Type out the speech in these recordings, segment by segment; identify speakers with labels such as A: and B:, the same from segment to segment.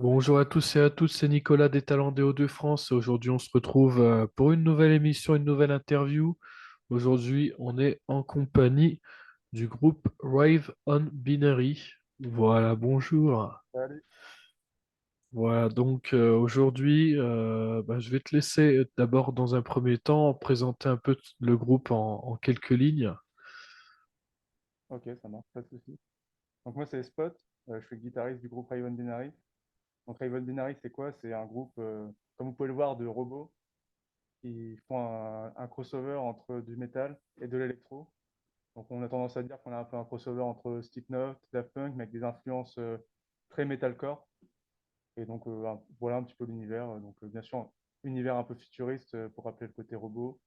A: Bonjour à tous et à toutes, c'est Nicolas des Talents des Hauts-de-France. Aujourd'hui, on se retrouve pour une nouvelle émission, une nouvelle interview. Aujourd'hui, on est en compagnie du groupe Rave on Binary. Voilà, bonjour.
B: Salut.
A: Voilà, donc aujourd'hui, je vais te laisser d'abord, dans un premier temps, présenter un peu le groupe en quelques lignes.
B: Ok, ça marche, pas de souci. Donc moi c'est Spot, je suis le guitariste du groupe Raven Binary. Donc Raven Binary c'est quoi? C'est un groupe, comme vous pouvez le voir, de robots qui font un crossover entre du métal et de l'électro. Donc on a tendance à dire qu'on a un peu un crossover entre Slipknot, Daft Punk, mais avec des influences très metalcore. Et donc voilà un petit peu l'univers. Donc bien sûr, univers un peu futuriste pour rappeler le côté robot.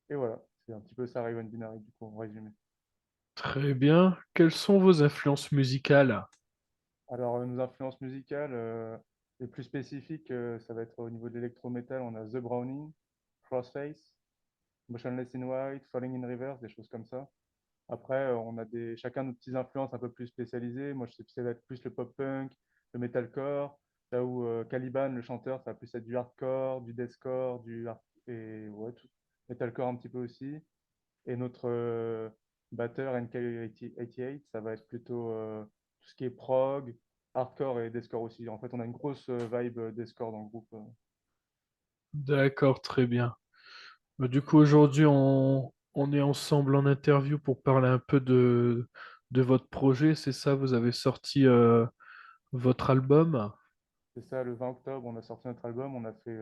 B: Et voilà, c'est un petit peu ça Raven Binary du coup en résumé.
A: Très bien. Quelles sont vos influences musicales?
B: Alors, nos influences musicales, les plus spécifiques, ça va être au niveau de l'électro-metal, on a The Browning, Crossface, Motionless in White, Falling in Reverse, des choses comme ça. Après, on a chacun nos petites influences un peu plus spécialisées. Moi, je sais que ça va être plus le pop-punk, le metalcore, là où Caliban, le chanteur, ça va plus être du hardcore, du deathcore, et ouais, tout, metalcore un petit peu aussi. Et notre batteur NK88, ça va être plutôt tout ce qui est prog, hardcore et deathcore aussi. En fait, on a une grosse vibe deathcore dans le groupe.
A: D'accord, très bien. Du coup, aujourd'hui, on est ensemble en interview pour parler un peu de votre projet. C'est ça, vous avez sorti votre album.
B: C'est ça, le 20 octobre, on a sorti notre album. On a fait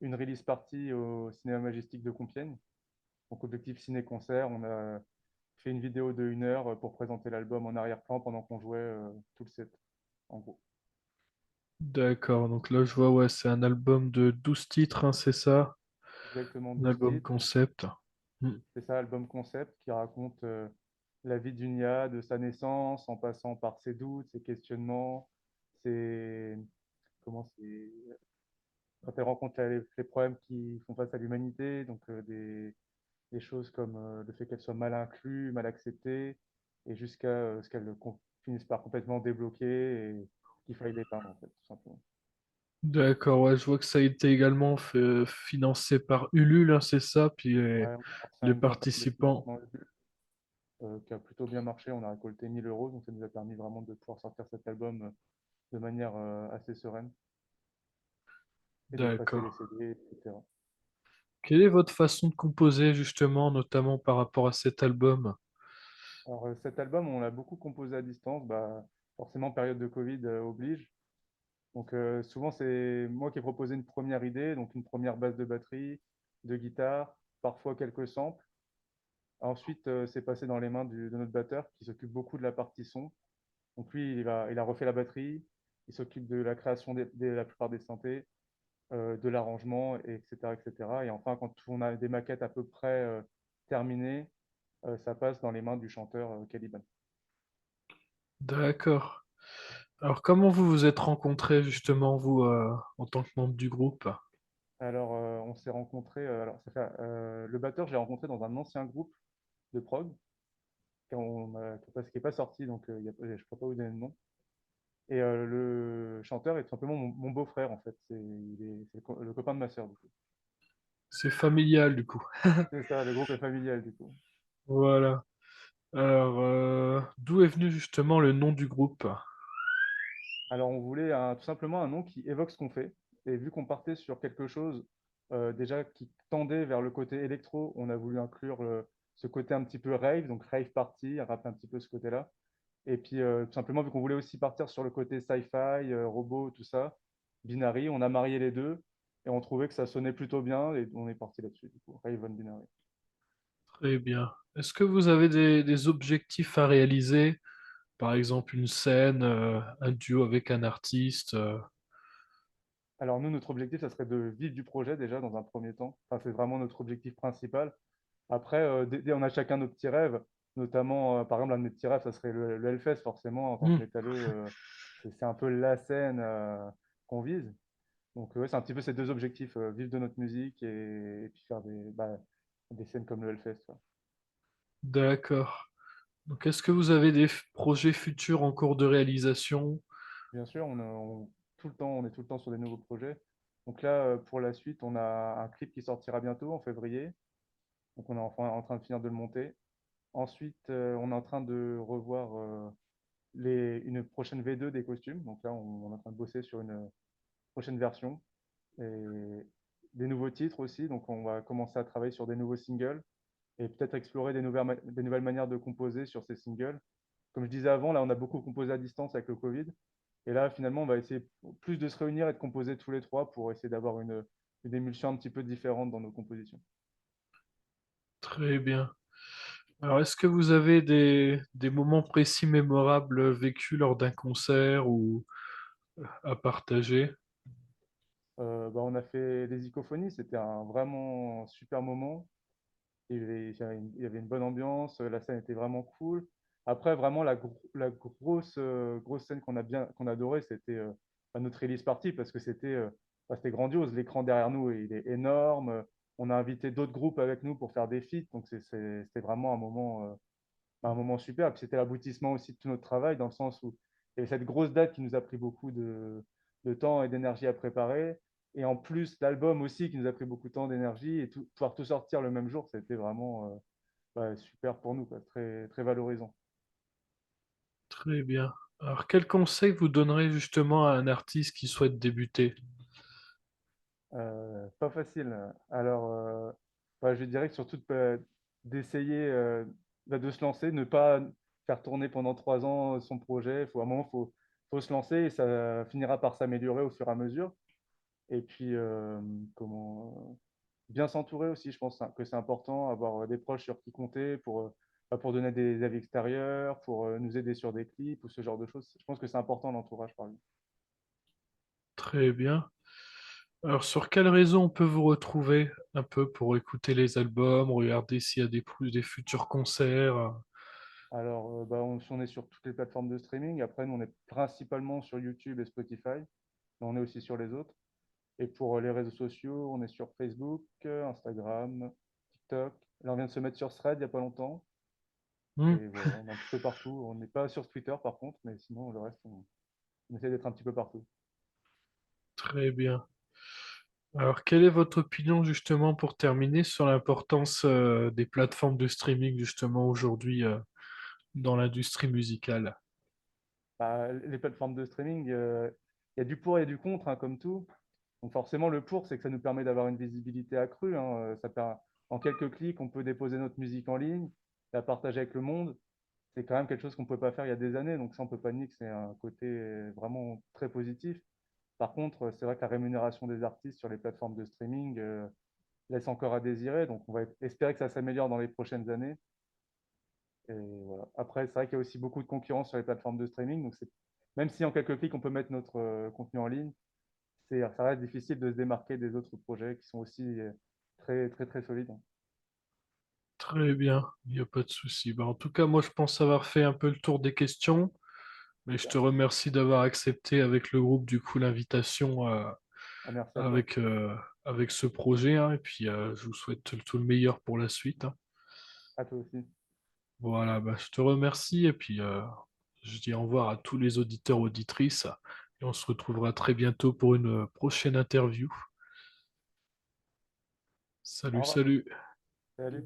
B: une release party au Cinéma Majestic de Compiègne. Donc, objectif ciné-concert. On a fait une vidéo de 1 heure pour présenter l'album en arrière-plan pendant qu'on jouait tout le set, en gros.
A: D'accord, donc là, je vois, ouais, c'est un album de 12 titres, hein, c'est ça?
B: Exactement
A: Un
B: 12
A: album
B: titres.
A: concept. Hmm.
B: C'est ça, album concept qui raconte la vie d'une IA de sa naissance en passant par ses doutes, ses questionnements, ses, comment c'est, quand elle rencontre les problèmes qui font face à l'humanité, donc des choses comme le fait qu'elle soit mal inclue, mal acceptée, et jusqu'à ce qu'elle finisse par complètement débloquer et qu'il faille l'éteindre, en fait, tout simplement.
A: D'accord, ouais, je vois que ça a été également financé par Ulule, hein, c'est ça? Puis
B: Ouais, on a lancé
A: les
B: une campagne de
A: participants.
B: financement qui a plutôt bien marché. On a récolté 1 000 euros, donc ça nous a permis vraiment de pouvoir sortir cet album de manière assez sereine et de passer
A: D'accord.
B: les CD, etc.
A: Quelle est votre façon de composer, justement, notamment par rapport à cet album?
B: Alors cet album, on l'a beaucoup composé à distance, bah, forcément période de Covid oblige. Donc souvent c'est moi qui ai proposé une première idée, donc une première base de batterie, de guitare, parfois quelques samples. Ensuite c'est passé dans les mains de notre batteur qui s'occupe beaucoup de la partie son. Donc lui il a refait la batterie, il s'occupe de la création de la plupart des synthés, de l'arrangement, etc., etc. Et enfin, quand on a des maquettes à peu près terminées, ça passe dans les mains du chanteur Caliban.
A: D'accord. Alors, comment vous vous êtes rencontrés, justement, vous, en tant que membre du groupe?
B: Alors, on s'est rencontrés. Alors, le batteur, je l'ai rencontré dans un ancien groupe de prog qui n'est pas sorti, donc je ne pourrais pas vous donner le nom. Et le chanteur est tout simplement mon beau-frère, en fait. C'est le copain de ma sœur, du coup.
A: C'est familial, du coup.
B: C'est ça, le groupe est familial, du coup.
A: Voilà. Alors, d'où est venu justement le nom du groupe?
B: Alors, on voulait tout simplement un nom qui évoque ce qu'on fait. Et vu qu'on partait sur quelque chose déjà qui tendait vers le côté électro, on a voulu inclure ce côté un petit peu rave, donc rave party, rappeler un petit peu ce côté-là. Et puis, tout simplement, vu qu'on voulait aussi partir sur le côté sci-fi, robot, tout ça, binary, on a marié les deux et on trouvait que ça sonnait plutôt bien et on est parti là-dessus, du coup, Rave on Binary.
A: Très bien. Est-ce que vous avez des objectifs à réaliser? Par exemple, une scène, un duo avec un artiste?
B: Alors, nous, notre objectif, ça serait de vivre du projet déjà dans un premier temps. Enfin, c'est vraiment notre objectif principal. Après, on a chacun nos petits rêves, notamment, par exemple, un de mes petits rêves, ça serait le Hellfest, forcément, en tant que
A: Hmm.
B: métalleux, c'est un peu la scène qu'on vise. Donc, ouais, c'est un petit peu ces deux objectifs, vivre de notre musique et puis faire des scènes comme le Hellfest, quoi.
A: D'accord. Donc, est-ce que vous avez des projets futurs en cours de réalisation?
B: Bien sûr, tout le temps, on est tout le temps sur des nouveaux projets. Donc là, pour la suite, on a un clip qui sortira bientôt en février. Donc on est enfin en train de finir de le monter. Ensuite, on est en train de revoir une prochaine V2 des costumes. Donc là, on est en train de bosser sur une prochaine version et des nouveaux titres aussi. Donc on va commencer à travailler sur des nouveaux singles et peut-être explorer des nouvelles manières de composer sur ces singles. Comme je disais avant, là, on a beaucoup composé à distance avec le Covid. Et là, finalement, on va essayer plus de se réunir et de composer tous les trois pour essayer d'avoir une émulsion un petit peu différente dans nos compositions.
A: Très bien. Alors, est-ce que vous avez des moments précis mémorables vécus lors d'un concert ou à partager?
B: On a fait des icophonies, c'était un vraiment super moment. Il y avait une bonne ambiance, la scène était vraiment cool. Après, vraiment, la grosse scène qu'on a adorée, c'était notre release party parce que c'était grandiose. L'écran derrière nous, il est énorme. On a invité d'autres groupes avec nous pour faire des feats. Donc, c'était vraiment un moment super. Puis c'était l'aboutissement aussi de tout notre travail, dans le sens où il y avait cette grosse date qui nous a pris beaucoup de temps et d'énergie à préparer. Et en plus, l'album aussi qui nous a pris beaucoup de temps, d'énergie, et pouvoir tout sortir le même jour, c'était vraiment super pour nous, quoi, très, très valorisant.
A: Très bien. Alors, quel conseil vous donnerez justement à un artiste qui souhaite débuter?
B: Pas facile. Alors, je dirais que surtout d'essayer de se lancer, ne pas faire tourner pendant 3 ans son projet. À un moment, faut se lancer et ça finira par s'améliorer au fur et à mesure. Et puis, bien s'entourer aussi, je pense que c'est important, avoir des proches sur qui compter pour donner des avis extérieurs, pour nous aider sur des clips ou ce genre de choses. Je pense que c'est important l'entourage, par exemple.
A: Très bien. Alors, sur quel réseau on peut vous retrouver un peu pour écouter les albums, regarder s'il y a des futurs concerts?
B: Alors, on est sur toutes les plateformes de streaming. Après, nous, on est principalement sur YouTube et Spotify, mais on est aussi sur les autres. Et pour les réseaux sociaux, on est sur Facebook, Instagram, TikTok. Là, on vient de se mettre sur Thread il n'y a pas longtemps.
A: Hmm,
B: Et voilà, on est un petit peu partout. On n'est pas sur Twitter, par contre, mais sinon, le reste, on essaie d'être un petit peu partout.
A: très bien. Alors, quelle est votre opinion justement pour terminer sur l'importance des plateformes de streaming justement aujourd'hui dans l'industrie musicale?
B: Les plateformes de streaming, il y a du pour et du contre, hein, comme tout. Donc forcément, le pour, c'est que ça nous permet d'avoir une visibilité accrue, hein. En quelques clics, on peut déposer notre musique en ligne, la partager avec le monde. C'est quand même quelque chose qu'on ne pouvait pas faire il y a des années. Donc ça, on ne peut pas nier que c'est un côté vraiment très positif. Par contre, c'est vrai que la rémunération des artistes sur les plateformes de streaming laisse encore à désirer. Donc on va espérer que ça s'améliore dans les prochaines années. Et voilà. Après, c'est vrai qu'il y a aussi beaucoup de concurrence sur les plateformes de streaming. Même si en quelques clics, on peut mettre notre contenu en ligne, ça reste difficile de se démarquer des autres projets qui sont aussi très, très, très solides.
A: Très bien, il n'y a pas de souci. En tout cas, moi, je pense avoir fait un peu le tour des questions, mais je te
B: Super.
A: remercie d'avoir accepté avec le groupe du coup l'invitation
B: Ah, merci à toi.
A: avec, avec ce projet, hein, et puis je vous souhaite tout le meilleur pour la suite, hein.
B: À toi aussi.
A: Voilà, je te remercie et puis je dis au revoir à tous les auditeurs, auditrices et on se retrouvera très bientôt pour une prochaine interview.
B: Au
A: Salut,
B: revoir.
A: salut.
B: Salut.